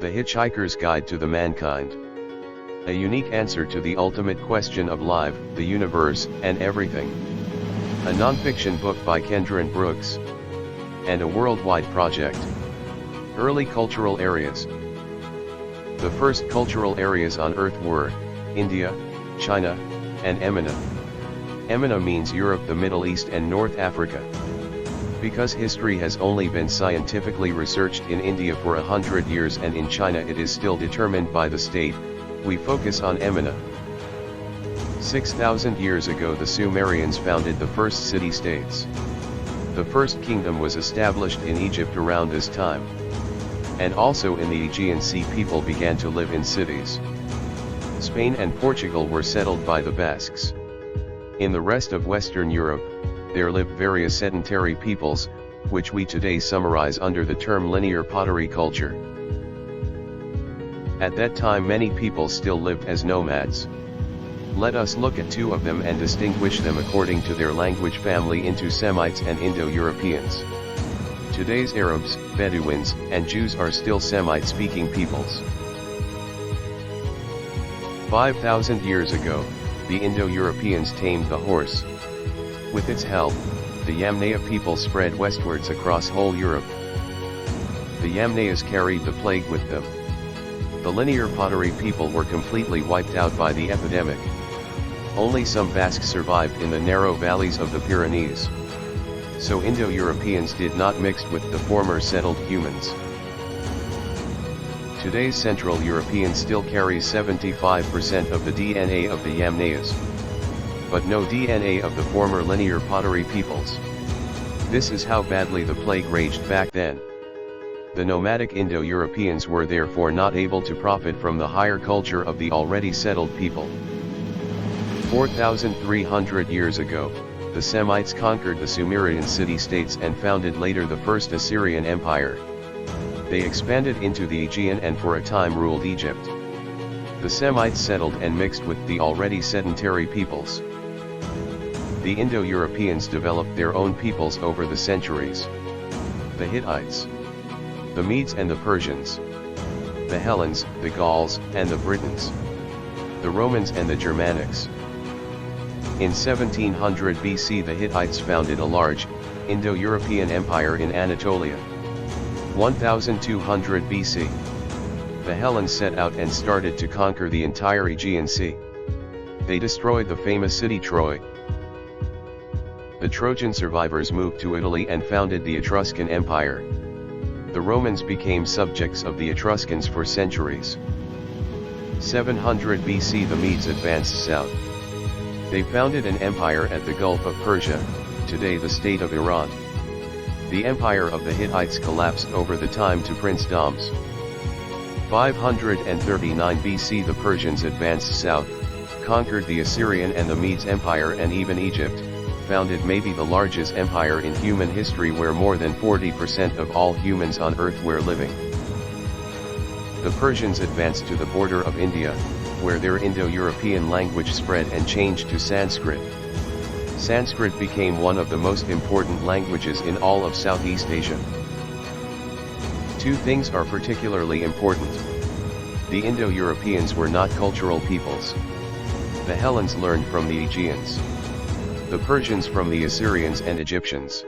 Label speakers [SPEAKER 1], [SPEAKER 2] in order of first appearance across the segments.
[SPEAKER 1] The Hitchhiker's Guide to the Mankind. A unique answer to the ultimate question of life, the universe, and everything. A non-fiction book by Kendra Brooks. And a worldwide project. Early cultural areas. The first cultural areas on Earth were India, China, and Emina. Emina means Europe, the Middle East, and North Africa. Because history has only been scientifically researched in India for 100 years and in China it is still determined by the state, we focus on Emina. 6,000 years ago the Sumerians founded the first city-states. The first kingdom was established in Egypt around this time. And also in the Aegean Sea people began to live in cities. Spain and Portugal were settled by the Basques. In the rest of Western Europe, there lived various sedentary peoples, which we today summarize under the term linear pottery culture. At that time many people still lived as nomads. Let us look at two of them and distinguish them according to their language family into Semites and Indo-Europeans. Today's Arabs, Bedouins, and Jews are still Semite-speaking peoples. 5,000 years ago, the Indo-Europeans tamed the horse. With its help, the Yamnaya people spread westwards across whole Europe. The Yamnayas carried the plague with them. The linear pottery people were completely wiped out by the epidemic. Only some Basques survived in the narrow valleys of the Pyrenees. So Indo-Europeans did not mix with the former settled humans. Today's Central Europeans still carries 75% of the DNA of the Yamnayas. But no DNA of the former linear pottery peoples. This is how badly the plague raged back then. The nomadic Indo-Europeans were therefore not able to profit from the higher culture of the already settled people. 4,300 years ago, the Semites conquered the Sumerian city-states and founded later the First Assyrian Empire. They expanded into the Aegean and for a time ruled Egypt. The Semites settled and mixed with the already sedentary peoples. The Indo-Europeans developed their own peoples over the centuries. The Hittites, the Medes and the Persians, the Hellenes, the Gauls, and the Britons, the Romans and the Germanics. In 1700 BC the Hittites founded a large, Indo-European empire in Anatolia. 1200 BC. The Hellenes set out and started to conquer the entire Aegean Sea. They destroyed the famous city Troy. The Trojan survivors moved to Italy and founded the Etruscan Empire. The Romans became subjects of the Etruscans for centuries. 700 BC the Medes advanced south. They founded an empire at the Gulf of Persia, today the state of Iran. The empire of the Hittites collapsed over the time to princedoms. 539 BC the Persians advanced south, conquered the Assyrian and the Medes Empire and even Egypt, founded maybe the largest empire in human history where more than 40% of all humans on earth were living. The Persians advanced to the border of India, where their Indo-European language spread and changed to Sanskrit. Sanskrit became one of the most important languages in all of Southeast Asia. Two things are particularly important. The Indo-Europeans were not cultural peoples. The Hellenes learned from the Aegeans. The Persians from the Assyrians and Egyptians.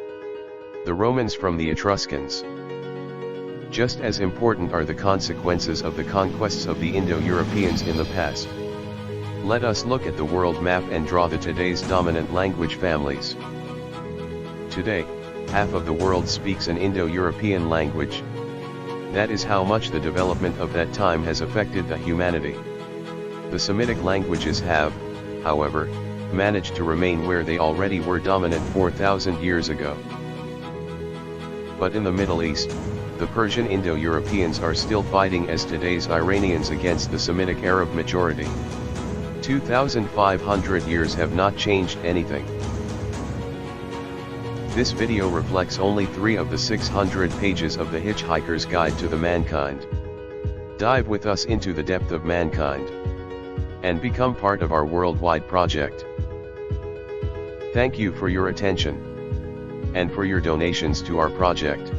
[SPEAKER 1] The Romans from the Etruscans. Just as important are the consequences of the conquests of the Indo-Europeans in the past. Let us look at the world map and draw the today's dominant language families. Today, half of the world speaks an Indo-European language. That is how much the development of that time has affected the humanity. The Semitic languages have, however, managed to remain where they already were dominant 4,000 years ago. But in the Middle East, the Persian Indo-Europeans are still fighting as today's Iranians against the Semitic Arab majority. 2,500 years have not changed anything. This video reflects only 3 of the 600 pages of the Hitchhiker's Guide to the Mankind. Dive with us into the depth of mankind. And become part of our worldwide project. Thank you for your attention. And for your donations to our project.